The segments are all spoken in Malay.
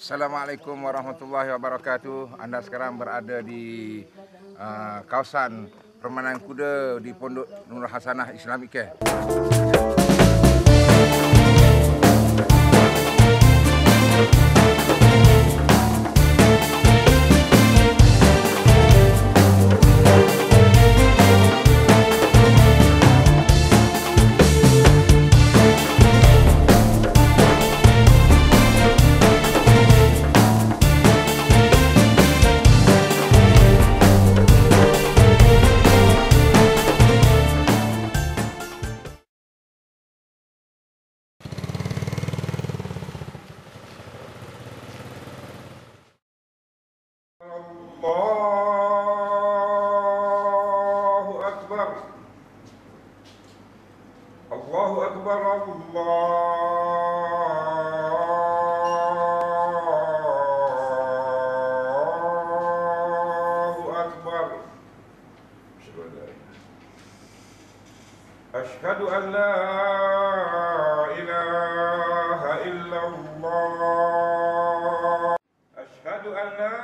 Assalamualaikum warahmatullahi wabarakatuh. Anda sekarang berada di kawasan permainan kuda di Pondok Nurul Hasanah Islamic Care. Allahu Akbar. Allahu Akbar. Allahu Akbar. Asyhadu an la ilaha illallah. Asyhadu an la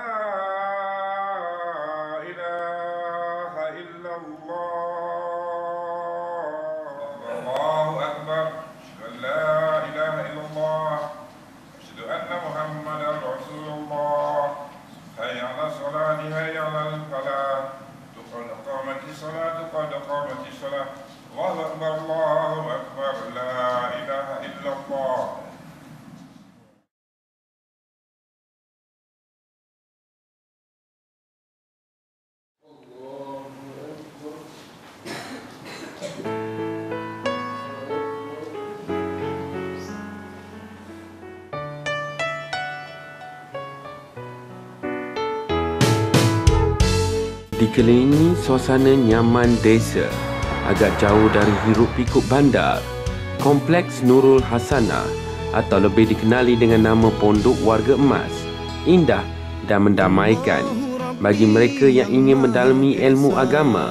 ilaha illallah. Allahu Akbar. Asyhadu an la ilaha illallah. Asyhadu anna Muhammadar Rasulullah. Hayya 'alas salati hayya 'alal falah. Qad qamatis salatu qad qamatis salah. Allahu Akbar. Allahu Akbar. La ilaha illallah. Dikelilingi suasana nyaman desa, agak jauh dari hiruk pikuk bandar, Kompleks Nurul Hasanah atau lebih dikenali dengan nama Pondok Warga Emas, indah dan mendamaikan bagi mereka yang ingin mendalami ilmu agama,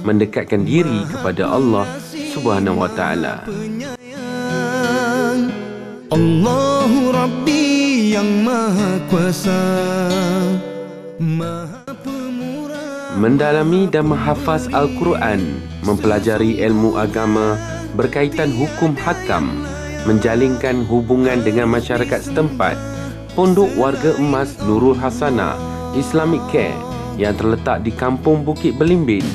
mendekatkan diri kepada Allah Subhanahu Wa Taala. Allahu Rabbi yang Maha Kuasa, Maha Pemurah. Mendalami dan menghafaz Al-Quran, mempelajari ilmu agama berkaitan hukum hakam, menjalinkan hubungan dengan masyarakat setempat, Pondok Warga Emas Nurul Hasanah Islamic Care yang terletak di Kampung Bukit Belimbing,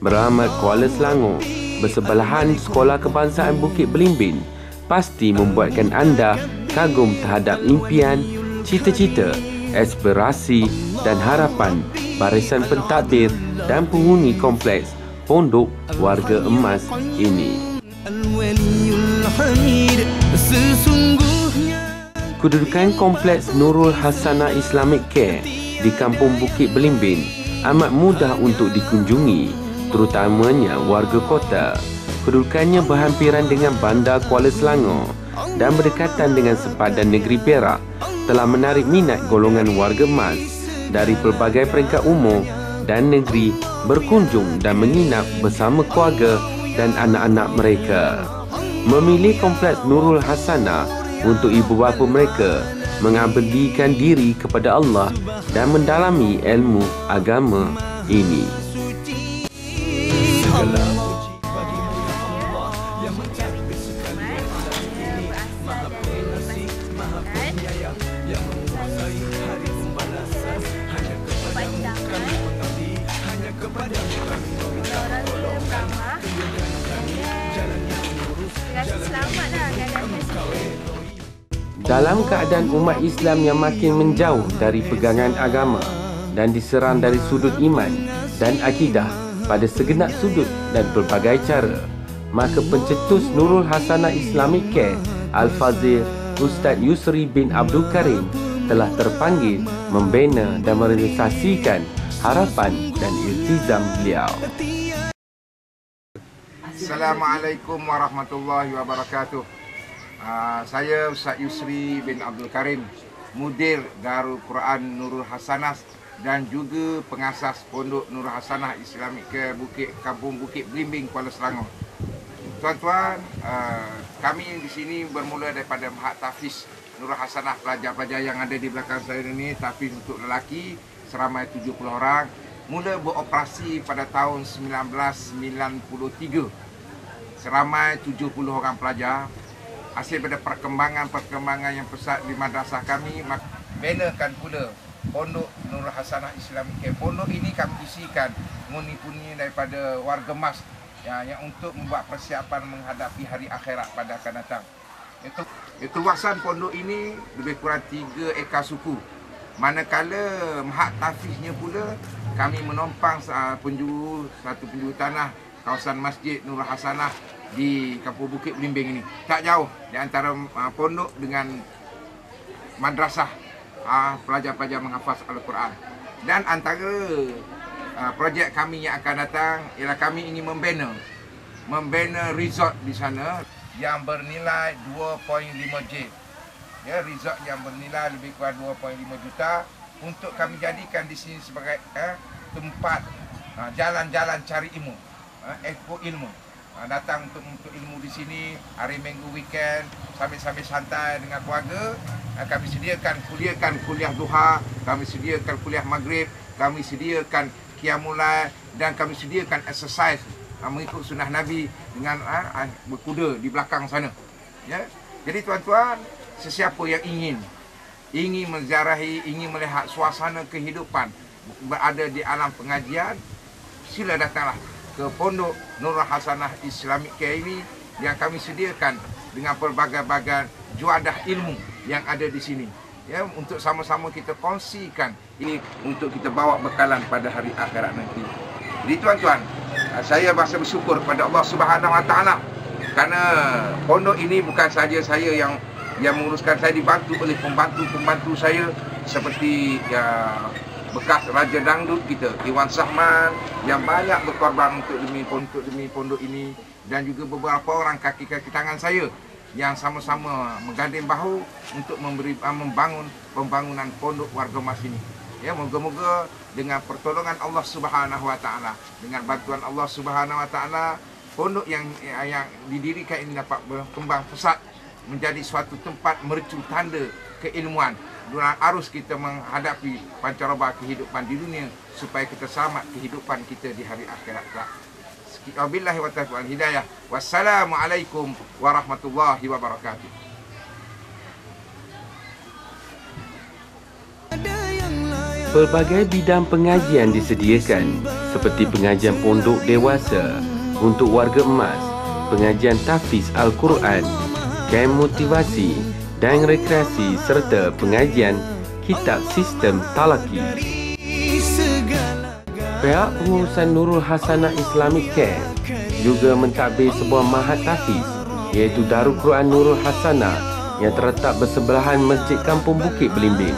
beralamat Kuala Selangor, bersebelahan Sekolah Kebangsaan Bukit Belimbing, pasti membuatkan anda kagum terhadap impian, cita-cita, aspirasi dan harapan barisan pentadbir dan penghuni kompleks Pondok Warga Emas ini. Kedudukan kompleks Nurul Hasanah Islamic Care di Kampung Bukit Belimbing amat mudah untuk dikunjungi, terutamanya warga kota. Kedudukannya berhampiran dengan Bandar Kuala Selangor dan berdekatan dengan sepadan negeri Perak telah menarik minat golongan warga emas dari pelbagai peringkat umur dan negeri berkunjung dan menginap bersama keluarga dan anak-anak mereka. Memilih kompleks Nurul Hasanah untuk ibu bapa mereka mengabdikan diri kepada Allah dan mendalami ilmu agama ini. Dalam keadaan umat Islam yang makin menjauh dari pegangan agama dan diserang dari sudut iman dan akidah pada segenap sudut dan pelbagai cara, maka pencetus Nurul Hasanah Islamic Care Al-Fazil Ustaz Yusri bin Abdul Karim telah terpanggil membina dan merealisasikan harapan dan iltizam beliau. Assalamualaikum warahmatullahi wabarakatuh. Saya Ustaz Yusri bin Abdul Karim, Mudir Darul Quran Nurul Hasanah dan juga pengasas Pondok Nurul Hasanah Islamic Care Kampung Bukit Belimbing, Kuala Selangor. Tuan-tuan, kami di sini bermula daripada Mahat Tahfiz Nurul Hasanah pelajar-pelajar yang ada di belakang saya ini, tapi untuk lelaki seramai 70 orang. Mula beroperasi pada tahun 1993. Seramai 70 orang pelajar. Hasil pada perkembangan yang pesat di madrasah kami, benakan pula Pondok Nurul Hasanah Islamic Camp. Pondok ini kami isikan pundi-pundi daripada warga Mas yang untuk membuat persiapan menghadapi hari akhirat pada akan datang. Itu luasan pondok ini lebih kurang 3 ekar suku. Manakala Mahat Tafiznya pula kami menompang satu penjuru tanah kawasan Masjid Nurul Hasanah di Kampung Bukit Belimbing ini. Tak jauh di antara pondok dengan madrasah pelajar-pelajar menghafaz Al-Quran. Dan antara projek kami yang akan datang ialah kami ingin membina resort di sana yang bernilai 2.5J. Ya, resort yang bernilai lebih kurang 2.5 juta untuk kami jadikan di sini sebagai tempat jalan-jalan cari ilmu, expo ilmu. Datang untuk ilmu di sini hari Minggu, weekend, sambil-sambil santai dengan keluarga. Kami sediakan kuliah duha, kami sediakan kuliah maghrib, kami sediakan qiyamul lail, dan kami sediakan exercise mengikut sunnah Nabi dengan berkuda di belakang sana. Ya. Jadi tuan-tuan, sesiapa yang ingin menziarahi, ingin melihat suasana kehidupan berada di alam pengajian, sila datanglah ke Pondok Nurul Hasanah Islamic Camp ini yang kami sediakan dengan pelbagai-bagai juadah ilmu yang ada di sini. Ya, untuk sama-sama kita kongsikan ini untuk kita bawa bekalan pada hari akhirat nanti. Jadi tuan-tuan, saya berasa bersyukur kepada Allah Subhanahu Wa Taala kerana pondok ini bukan saja saya yang menguruskan, saya dibantu oleh pembantu-pembantu saya seperti bekas Raja Dangdut kita, Iwan Sahman, yang banyak berkorban untuk demi pondok ini, dan juga beberapa orang kaki-kaki tangan saya yang sama-sama menggandeng bahu untuk membangun pembangunan pondok warga Mas ini. Ya, moga-moga dengan pertolongan Allah Subhanahu Wa Taala, dengan bantuan Allah Subhanahu Wa Taala, pondok yang didirikan ini dapat berkembang pesat menjadi suatu tempat mercu tanda keilmuan dalam arus kita menghadapi pancaroba kehidupan di dunia supaya kita selamat kehidupan kita di hari akhirat kelak. Wabillahi wa taufiq wal hidayah. Wassalamualaikum warahmatullahi wabarakatuh. Pelbagai bidang pengajian disediakan seperti pengajian pondok dewasa untuk warga emas, pengajian tahfiz Al-Quran, kem motivasi dan rekreasi serta pengajian kitab sistem talaki. Pihak pengurusan Nurul Hasanah Islamic Camp juga mentadbir sebuah mahat tahfiz iaitu Darul Quran Nurul Hasanah yang terletak bersebelahan Masjid Kampung Bukit Belimbing.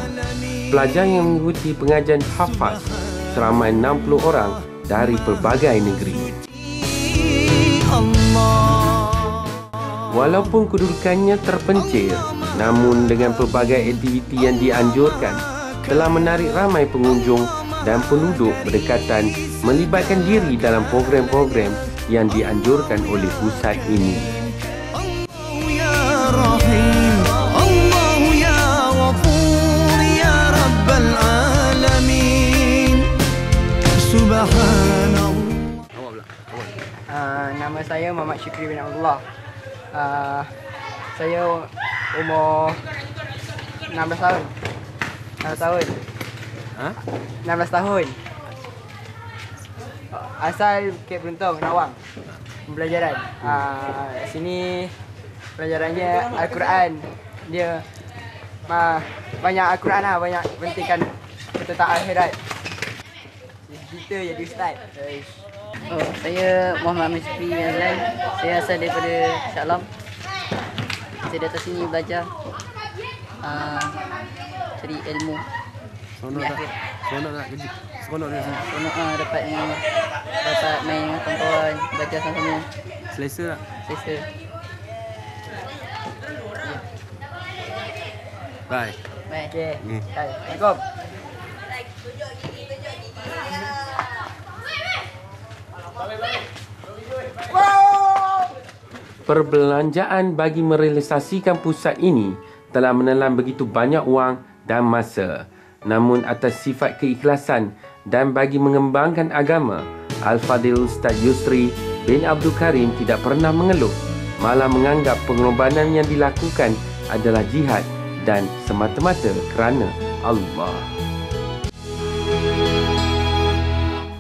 Pelajar yang mengikuti pengajian hafaz seramai 60 orang dari pelbagai negeri. Walaupun kedudukannya terpencil, namun dengan pelbagai aktiviti yang dianjurkan telah menarik ramai pengunjung dan penduduk berdekatan melibatkan diri dalam program-program yang dianjurkan oleh pusat ini. Nama saya Muhammad Syukri bin Abdullah. Saya umur 16 tahun. 16 tahun. Asal Bukit Beruntung, Nawang. Pembelajaran. Sini pelajarannya Al-Quran. Dia banyak Al-Quran lah, banyak pentingkan tentang akhirat. Kita jadi ustaz. Saya Muhammad Syukri bin Azlan. Saya asal daripada Shah Alam. Saya datang sini belajar cari ilmu. Seronok dapat main dengan kawan-kawan, belajar sama-sama. Selesa tak? Selesa. Bye. Bye. Okey. Assalamualaikum. Perbelanjaan bagi merealisasikan pusat ini telah menelan begitu banyak wang dan masa. Namun atas sifat keikhlasan dan bagi mengembangkan agama, Al-Fadhil Ustaz Yusri bin Abdul Karim tidak pernah mengeluh, malah menganggap pengorbanan yang dilakukan adalah jihad dan semata-mata kerana Allah.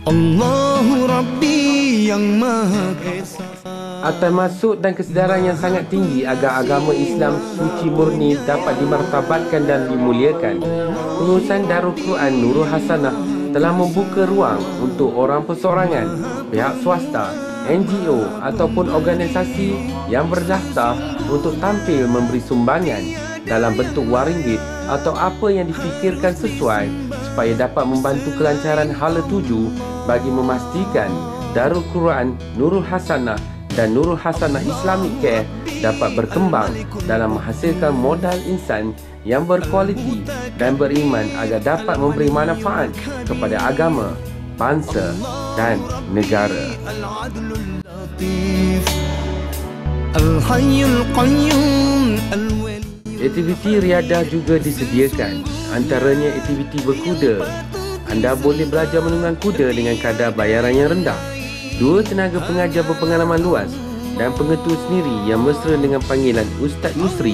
Allahu Rabbi yang Maha Esa. Atas maksud dan kesedaran yang sangat tinggi agar agama Islam suci murni dapat dimartabatkan dan dimuliakan, pengurusan Darul Quran Nurul Hasanah telah membuka ruang untuk orang perseorangan, pihak swasta, NGO ataupun organisasi yang berdaftar untuk tampil memberi sumbangan dalam bentuk wang ringgit atau apa yang difikirkan sesuai supaya dapat membantu kelancaran hala tuju bagi memastikan Darul Quran Nurul Hasanah dan Nurul Hasanah Islamic Care dapat berkembang dalam menghasilkan modal insan yang berkualiti dan beriman agar dapat memberi manfaat kepada agama, bangsa dan negara. Aktiviti riadah juga disediakan, antaranya aktiviti berkuda. Anda boleh belajar menunggang kuda dengan kadar bayaran yang rendah. 2 tenaga pengajar berpengalaman luas dan pengetua sendiri yang mesra dengan panggilan Ustaz Yusri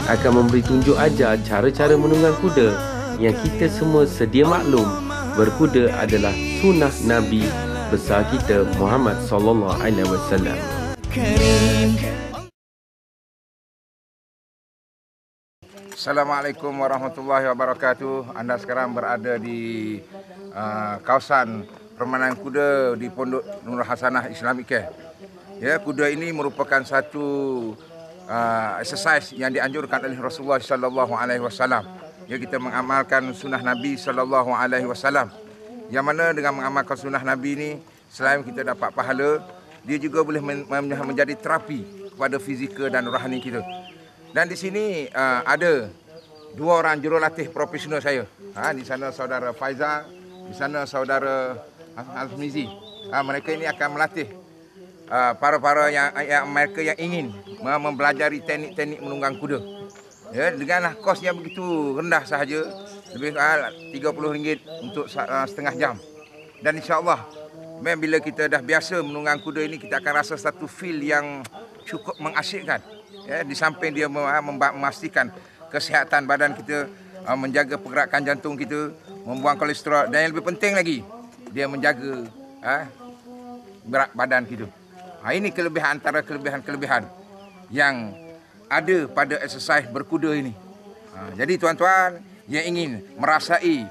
akan memberi tunjuk ajar cara-cara menunggang kuda yang kita semua sedia maklum, berkuda adalah sunnah Nabi besar kita Muhammad sallallahu alaihi wasallam. Assalamualaikum warahmatullahi wabarakatuh. Anda sekarang berada di kawasan permainan kuda di Pondok Nurul Hasanah Islamic Care. Ya, kuda ini merupakan satu exercise yang dianjurkan oleh Rasulullah sallallahu alaihi wasallam. Ya, kita mengamalkan sunnah Nabi sallallahu alaihi wasallam. Yang mana dengan mengamalkan sunnah Nabi ini, selain kita dapat pahala, dia juga boleh menjadi terapi kepada fizikal dan rohani kita. Dan di sini ada 2 orang jurulatih profesional saya. Di sana saudara Faizal, di sana saudara Al-Mizi. Mereka ini akan melatih para-para yang mereka yang ingin mempelajari teknik-teknik menunggang kuda. Ya, dengan kos yang begitu rendah sahaja, lebih RM30 untuk setengah jam. Dan insya-Allah, bila kita dah biasa menunggang kuda ini, kita akan rasa satu feel yang cukup mengasyikkan. Ya, di samping dia memastikan kesihatan badan kita, menjaga pergerakan jantung kita, membuang kolesterol, dan yang lebih penting lagi, dia menjaga berat badan kita. Ini kelebihan antara kelebihan-kelebihan yang ada pada exercise berkuda ini. Jadi tuan-tuan yang ingin merasai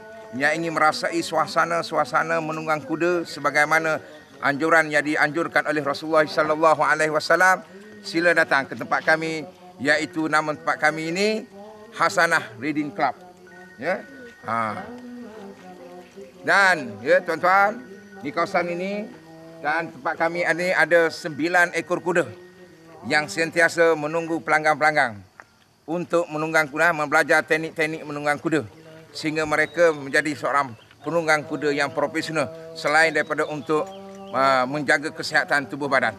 suasana menunggang kuda sebagaimana anjuran yang dianjurkan oleh Rasulullah sallallahu alaihi wasallam, sila datang ke tempat kami, iaitu nama tempat kami ini Hasanah Riding Club. Ya. Dan ya tuan-tuan, di kawasan ini dan tempat kami ini ada 9 ekor kuda yang sentiasa menunggu pelanggan-pelanggan untuk menunggang kuda, belajar teknik-teknik menunggang kuda sehingga mereka menjadi seorang penunggang kuda yang profesional selain daripada untuk menjaga kesihatan tubuh badan.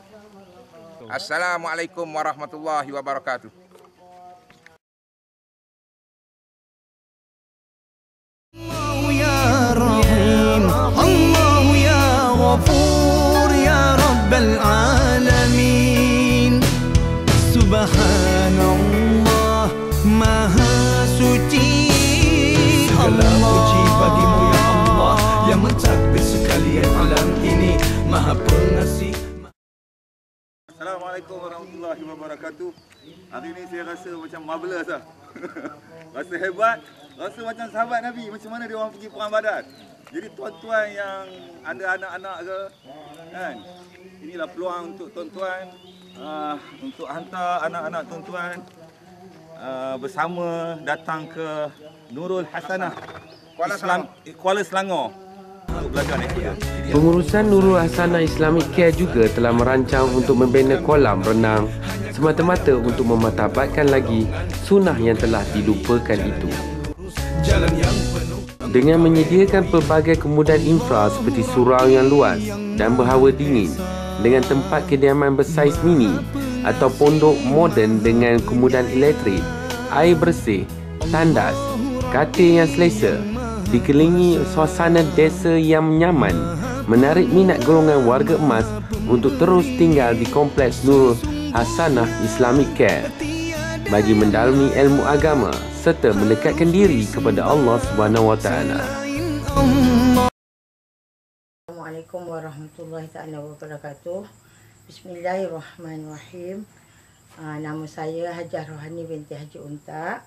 Assalamualaikum warahmatullahi wabarakatuh. Allahu ya Rahim, Allahu ya Ghafur, ya Rabbal Alamin. Subhanallah, Maha Suci. Segala puji bagimu ya Allah, yang mentadbir sekalian alam ini, Maha Pengasih. Assalamualaikum warahmatullahi wabarakatuh. Hari ini saya rasa macam marvelous lah. Rasa hebat, rasa macam sahabat Nabi. Macam mana dia orang pergi perang Badar. Jadi tuan-tuan yang ada anak-anak ke, kan, inilah peluang untuk tuan-tuan untuk hantar anak-anak tuan-tuan bersama datang ke Nurul Hasanah Kuala Selangor untuk belajar naik kuda. Pengurusan Nurul Hasanah Islamic Care juga telah merancang untuk membina kolam renang semata-mata untuk memartabatkan lagi sunnah yang telah dilupakan itu. Dengan menyediakan pelbagai kemudahan infra seperti surau yang luas dan berhawa dingin, dengan tempat kediaman bersaiz mini atau pondok moden dengan kemudahan elektrik, air bersih, tandas, katil yang selesa, dikelilingi suasana desa yang nyaman, menarik minat golongan warga emas untuk terus tinggal di Kompleks Nurul Hasanah Islamic Care bagi mendalami ilmu agama serta mendekatkan diri kepada Allah SWT. Assalamualaikum warahmatullahi taala wabarakatuh. Bismillahirrahmanirrahim. Nama saya Hajar Rohani binti Haji Unta.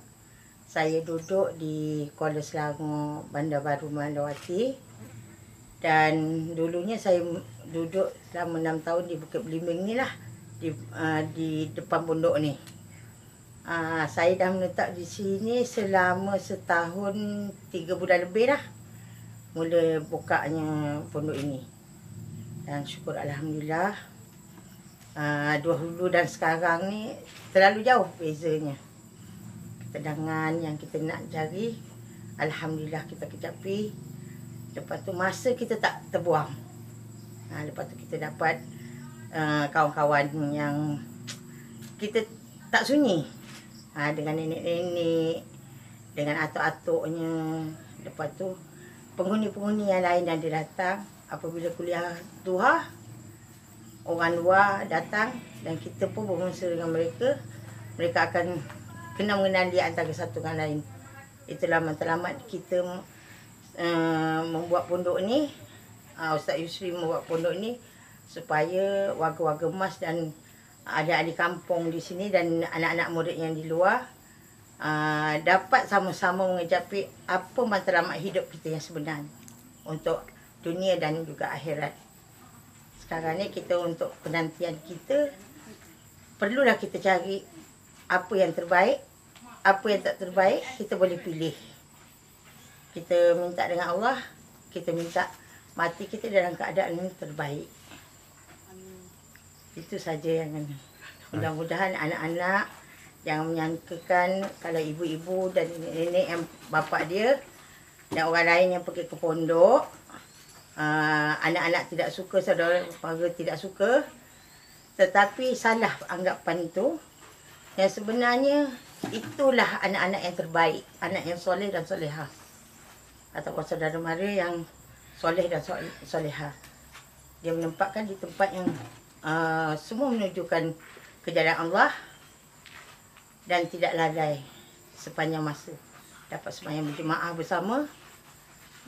Saya duduk di Kuala Selangor, Bandar Baru Melawati. Dan dulunya saya duduk selama 6 tahun di Bukit Belimbing ni lah, di depan pondok ni. Saya dah menetap di sini selama setahun 3 bulan lebih dah. Mula bukanya pondok ini. Dan syukur Alhamdulillah, dulu dan sekarang ni terlalu jauh bezanya. Ketenangan yang kita nak cari, Alhamdulillah kita kecapi. Lepas tu masa kita tak terbuang. Lepas tu kita dapat kawan-kawan yang kita tak sunyi. Dengan nenek-nenek, dengan atuk-atuknya. Lepas tu penghuni-penghuni yang lain yang dia datang apabila kuliah duha, orang luar datang dan kita pun bermesra dengan mereka. Mereka akan kena mengenali antara satu dengan lain. Itulah matlamat kita membuat pondok ni. Ustaz Yusri membuat pondok ni supaya warga-warga emas dan adik-adik kampung di sini dan anak-anak murid yang di luar dapat sama-sama mengecapi apa matlamat hidup kita yang sebenar untuk dunia dan juga akhirat. Sekarang ni kita untuk penantian kita, perlulah kita cari apa yang terbaik, apa yang tak terbaik, kita boleh pilih. Kita minta dengan Allah, kita minta mati kita dalam keadaan yang terbaik. Itu saja yang mudah-mudahan anak-anak yang menyangkakan kalau ibu-ibu dan nenek yang bapa dia dan orang lain yang pergi ke pondok, anak-anak tidak suka, saudara mara tidak suka, tetapi salah anggapan itu. Yang sebenarnya itulah anak-anak yang terbaik, anak yang soleh dan solehah, ataupun saudara mara yang soleh dan solehah. Dia menempatkan di tempat yang semua menunjukkan kejayaan Allah dan tidak lalai sepanjang masa. Dapat sembahyang berjemaah bersama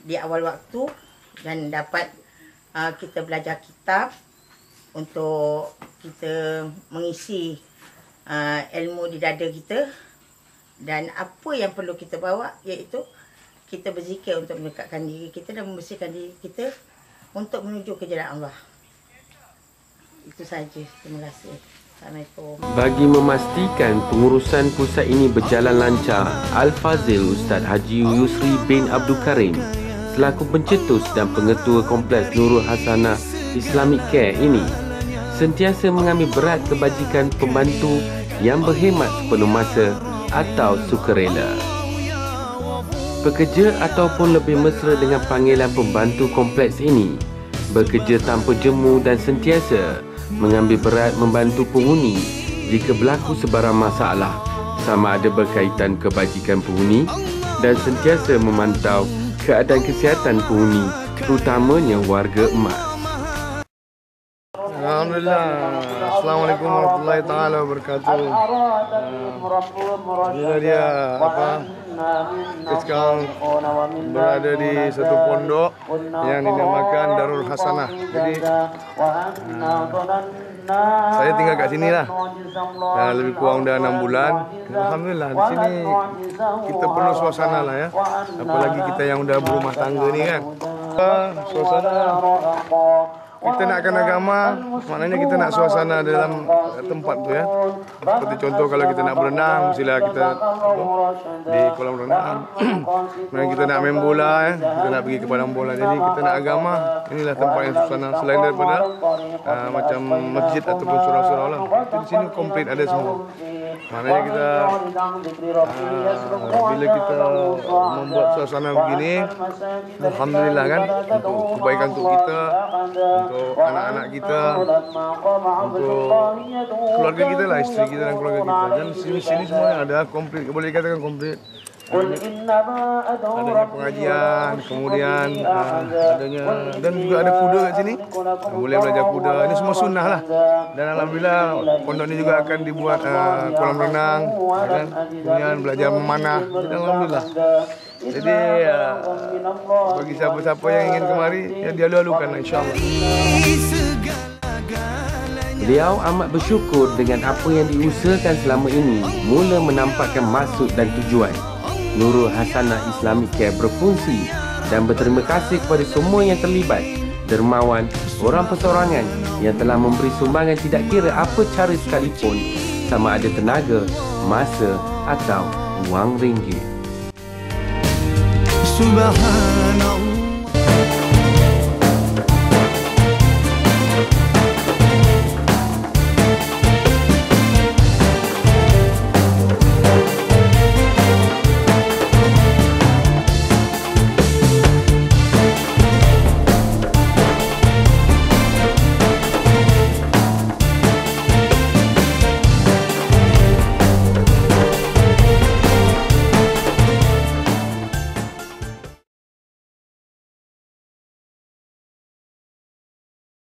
di awal waktu dan dapat kita belajar kitab untuk kita mengisi ilmu di dada kita. Dan apa yang perlu kita bawa iaitu kita berzikir untuk mendekatkan diri kita dan membersihkan diri kita untuk menuju kejayaan Allah. Itu saja. Terima kasih. Assalamualaikum. Bagi memastikan pengurusan pusat ini berjalan lancar, Al-Fazil Ustaz Haji Yusri bin Abdul Karim selaku pencetus dan pengetua Kompleks Nurul Hasanah Islamic Care ini sentiasa mengambil berat kebajikan pembantu yang berkhidmat sepenuh masa atau sukarela. Pekerja ataupun lebih mesra dengan panggilan pembantu kompleks ini bekerja tanpa jemu dan sentiasa mengambil berat membantu penghuni jika berlaku sebarang masalah sama ada berkaitan kebajikan penghuni dan sentiasa memantau keadaan kesihatan penghuni terutamanya warga emas. Alhamdulillah. Assalamualaikum warahmatullahi taala wabarakatuh. Bila dia sekarang berada di satu pondok yang dinamakan Darul Hasanah. Jadi saya tinggal kat sini lah. Lebih kurang dah 6 bulan. Alhamdulillah di sini kita perlu suasana lah ya. Apalagi kita yang udah berumah tangga ni kan. Suasana kita nakkan agama, maknanya kita nak suasana dalam tempat tu ya. Seperti contoh kalau kita nak berenang, mestilah kita di kolam renang. Kemudian kita nak main bola ya, kita nak pergi ke padang bola. Jadi kita nak agama, inilah tempat yang suasana selain daripada macam masjid ataupun surau-surau lah. Di sini komplit ada semua. Maknanya kita bila kita membuat suasana begini, alhamdulillah kan, untuk kebaikan untuk kita, untuk anak-anak kita, untuk keluarga kita lah, isteri kita dan keluarga kita. Dan sini semuanya ada komplit, boleh dikatakan komplit. Adanya pengajian, kemudian adanya dan juga ada kuda kat sini. Boleh belajar kuda. Ini semua sunnah lah. Dan alhamdulillah pondok ini juga akan dibuat kolam renang, kan? Kemudian belajar memanah. Jadi alhamdulillah. Jadi bagi siapa-siapa yang ingin kemari, ya dialu-alukan insya-Allah. Beliau amat bersyukur dengan apa yang diusahakan selama ini mula menampakkan maksud dan tujuan. Nurul Hasanah Islamic Care berfungsi dan berterima kasih kepada semua yang terlibat, dermawan, orang persorangan yang telah memberi sumbangan tidak kira apa cara sekalipun, sama ada tenaga, masa atau wang ringgit. Subhanallah.